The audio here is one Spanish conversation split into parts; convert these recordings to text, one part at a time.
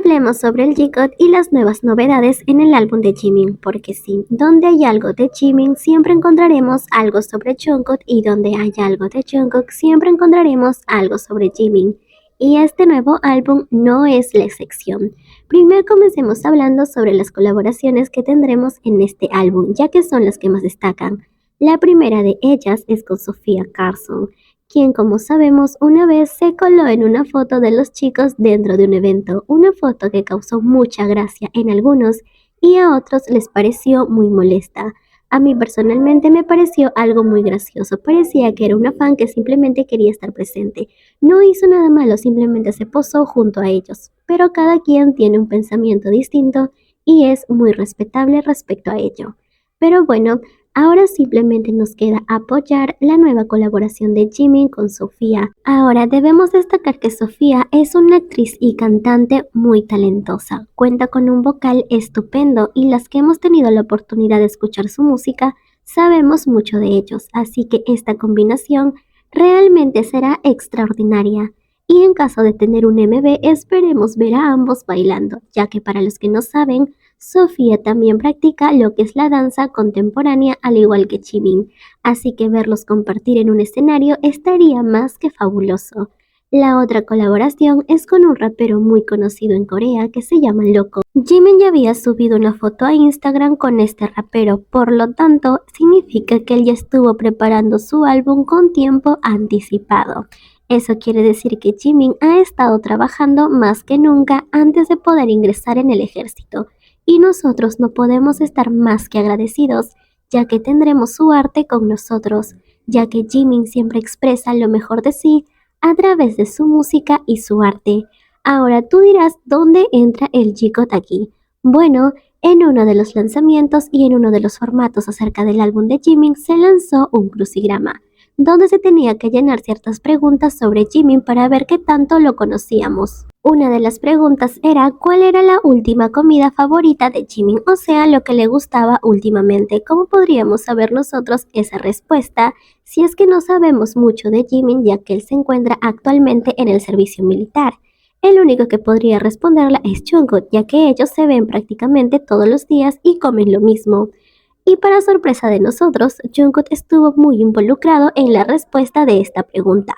Hablemos sobre el G-Code y las nuevas novedades en el álbum de Jimin, porque sí, donde hay algo de Jimin siempre encontraremos algo sobre Jungkook y donde hay algo de Jungkook siempre encontraremos algo sobre Jimin. Y este nuevo álbum no es la excepción. Primero comencemos hablando sobre las colaboraciones que tendremos en este álbum, ya que son las que más destacan. La primera de ellas es con Sofía Carson, quien, como sabemos, una vez se coló en una foto de los chicos dentro de un evento, una foto que causó mucha gracia en algunos y a otros les pareció muy molesta. A mí personalmente me pareció algo muy gracioso, parecía que era una fan que simplemente quería estar presente. No hizo nada malo, simplemente se posó junto a ellos, pero cada quien tiene un pensamiento distinto y es muy respetable respecto a ello. Pero bueno, ahora simplemente nos queda apoyar la nueva colaboración de Jimin con Sofía. Ahora debemos destacar que Sofía es una actriz y cantante muy talentosa. Cuenta con un vocal estupendo y las que hemos tenido la oportunidad de escuchar su música sabemos mucho de ellos, así que esta combinación realmente será extraordinaria. Y en caso de tener un MV, esperemos ver a ambos bailando, ya que para los que no saben, Sofía también practica lo que es la danza contemporánea al igual que Jimin, así que verlos compartir en un escenario estaría más que fabuloso. La otra colaboración es con un rapero muy conocido en Corea que se llama Loco. Jimin ya había subido una foto a Instagram con este rapero, por lo tanto significa que él ya estuvo preparando su álbum con tiempo anticipado. Eso quiere decir que Jimin ha estado trabajando más que nunca antes de poder ingresar en el ejército. Y nosotros no podemos estar más que agradecidos, ya que tendremos su arte con nosotros, ya que Jimin siempre expresa lo mejor de sí a través de su música y su arte. Ahora tú dirás dónde entra el G-Code aquí. Bueno, en uno de los lanzamientos y en uno de los formatos acerca del álbum de Jimin se lanzó un crucigrama, donde se tenía que llenar ciertas preguntas sobre Jimin para ver qué tanto lo conocíamos. Una de las preguntas era cuál era la última comida favorita de Jimin, o sea, lo que le gustaba últimamente. ¿Cómo podríamos saber nosotros esa respuesta si es que no sabemos mucho de Jimin, ya que él se encuentra actualmente en el servicio militar? El único que podría responderla es Jungkook, ya que ellos se ven prácticamente todos los días y comen lo mismo. Y para sorpresa de nosotros, Jungkook estuvo muy involucrado en la respuesta de esta pregunta.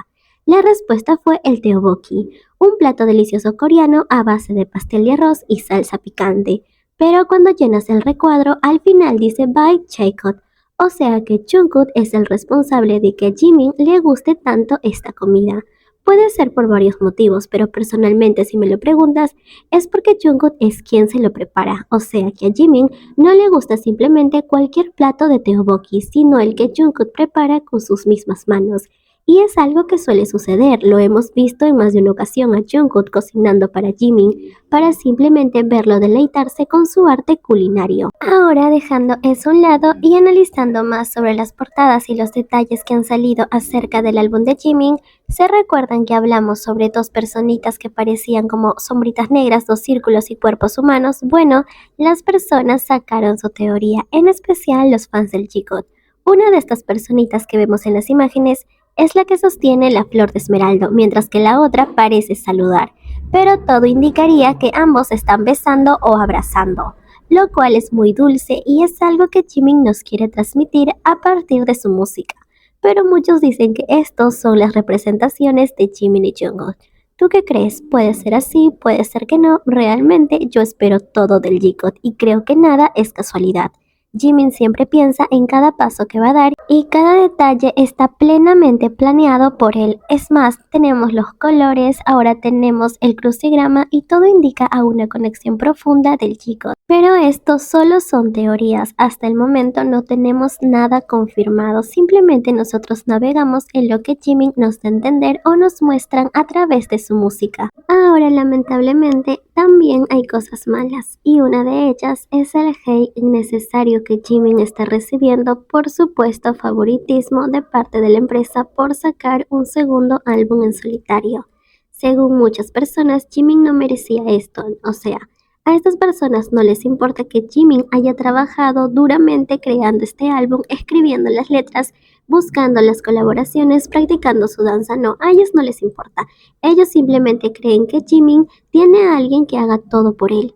La respuesta fue el tteokbokki, un plato delicioso coreano a base de pastel de arroz y salsa picante. Pero cuando llenas el recuadro, al final dice by Jacob, o sea que Jungkook es el responsable de que a Jimin le guste tanto esta comida. Puede ser por varios motivos, pero personalmente si me lo preguntas, es porque Jungkook es quien se lo prepara, o sea que a Jimin no le gusta simplemente cualquier plato de tteokbokki, sino el que Jungkook prepara con sus mismas manos. Y es algo que suele suceder, lo hemos visto en más de una ocasión a Jungkook cocinando para Jimin, para simplemente verlo deleitarse con su arte culinario. Ahora dejando eso a un lado y analizando más sobre las portadas y los detalles que han salido acerca del álbum de Jimin, ¿se recuerdan que hablamos sobre dos personitas que parecían como sombritas negras, dos círculos y cuerpos humanos? Bueno, las personas sacaron su teoría, en especial los fans del G-Code. Una de estas personitas que vemos en las imágenes es la que sostiene la flor de esmeralda, mientras que la otra parece saludar, pero todo indicaría que ambos están besando o abrazando, lo cual es muy dulce y es algo que Jimin nos quiere transmitir a partir de su música. Pero muchos dicen que estos son las representaciones de Jimin y Jungkook. ¿Tú qué crees? Puede ser así, puede ser que no. Realmente yo espero todo del G-Code y creo que nada es casualidad. Jimin siempre piensa en cada paso que va a dar y cada detalle está plenamente planeado por él. Es más, tenemos los colores, ahora tenemos el crucigrama y todo indica a una conexión profunda del G-Code. Pero estos solo son teorías, hasta el momento no tenemos nada confirmado, simplemente nosotros navegamos en lo que Jimin nos da a entender o nos muestran a través de su música. Ahora lamentablemente también hay cosas malas y una de ellas es el hate innecesario que Jimin está recibiendo por supuesto favoritismo de parte de la empresa por sacar un segundo álbum en solitario. Según muchas personas, Jimin no merecía esto, o sea, A estas personas no les importa que Jimin haya trabajado duramente creando este álbum, escribiendo las letras, buscando las colaboraciones, practicando su danza. No, a ellos no les importa. Ellos simplemente creen que Jimin tiene a alguien que haga todo por él,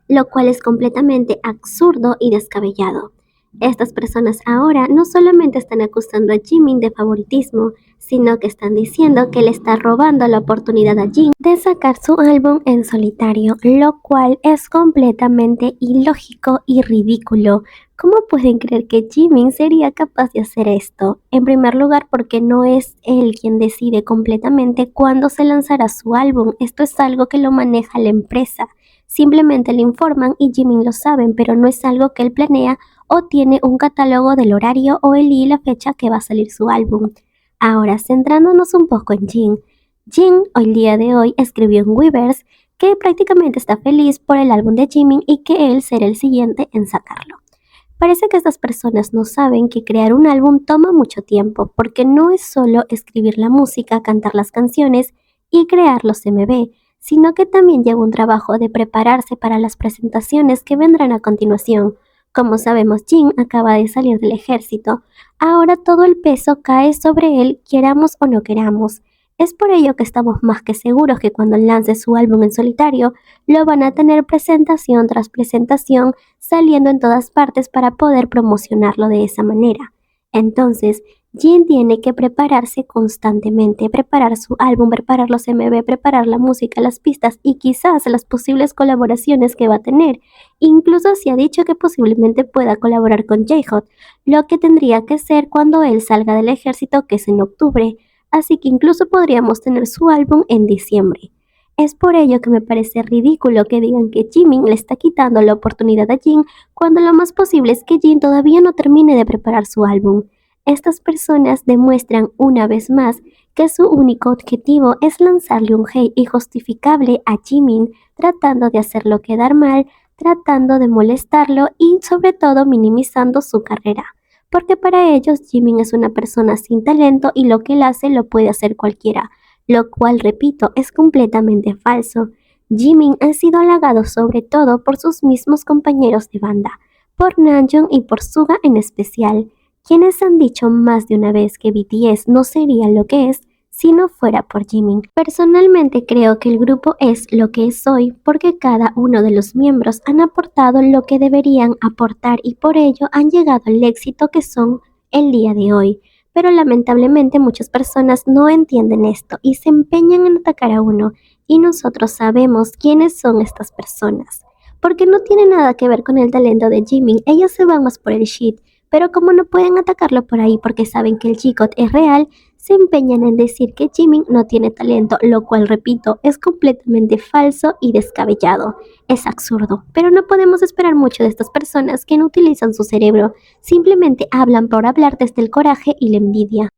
lo cual es completamente absurdo y descabellado. Estas personas ahora no solamente están acusando a Jimin de favoritismo, sino que están diciendo que le está robando la oportunidad a Jin de sacar su álbum en solitario, lo cual es completamente ilógico y ridículo. ¿Cómo pueden creer que Jimin sería capaz de hacer esto? En primer lugar, porque no es él quien decide completamente cuándo se lanzará su álbum. Esto es algo que lo maneja la empresa. Simplemente le informan y Jimin lo saben, pero no es algo que él planea o tiene un catálogo del horario o el día y la fecha que va a salir su álbum. Ahora, centrándonos un poco en Jin. Jin, el día de hoy, escribió en Weverse que prácticamente está feliz por el álbum de Jimin y que él será el siguiente en sacarlo. Parece que estas personas no saben que crear un álbum toma mucho tiempo, porque no es solo escribir la música, cantar las canciones y crear los MV, sino que también lleva un trabajo de prepararse para las presentaciones que vendrán a continuación. Como sabemos, Jin acaba de salir del ejército. Ahora todo el peso cae sobre él, queramos o no queramos. Es por ello que estamos más que seguros que cuando lance su álbum en solitario, lo van a tener presentación tras presentación, saliendo en todas partes para poder promocionarlo de esa manera. Entonces, Jin tiene que prepararse constantemente, preparar su álbum, preparar los MV, preparar la música, las pistas y quizás las posibles colaboraciones que va a tener. Incluso se ha dicho que posiblemente pueda colaborar con J-Hot, lo que tendría que ser cuando él salga del ejército, que es en octubre. Así que incluso podríamos tener su álbum en diciembre. Es por ello que me parece ridículo que digan que Jimin le está quitando la oportunidad a Jin cuando lo más posible es que Jin todavía no termine de preparar su álbum. Estas personas demuestran una vez más que su único objetivo es lanzarle un hate injustificable a Jimin, tratando de hacerlo quedar mal, tratando de molestarlo y sobre todo minimizando su carrera. Porque para ellos Jimin es una persona sin talento y lo que él hace lo puede hacer cualquiera, lo cual, repito, es completamente falso. Jimin ha sido halagado sobre todo por sus mismos compañeros de banda, por Namjoon y por Suga en especial, quienes han dicho más de una vez que BTS no sería lo que es si no fuera por Jimin. Personalmente creo que el grupo es lo que es hoy porque cada uno de los miembros han aportado lo que deberían aportar y por ello han llegado al éxito que son el día de hoy. Pero lamentablemente muchas personas no entienden esto y se empeñan en atacar a uno y nosotros sabemos quiénes son estas personas. Porque no tiene nada que ver con el talento de Jimin, ellos se van más por el shit. Pero como no pueden atacarlo por ahí porque saben que el J-Hot es real, se empeñan en decir que Jimin no tiene talento, lo cual, repito, es completamente falso y descabellado. Es absurdo, pero no podemos esperar mucho de estas personas que no utilizan su cerebro, simplemente hablan por hablar desde el coraje y la envidia.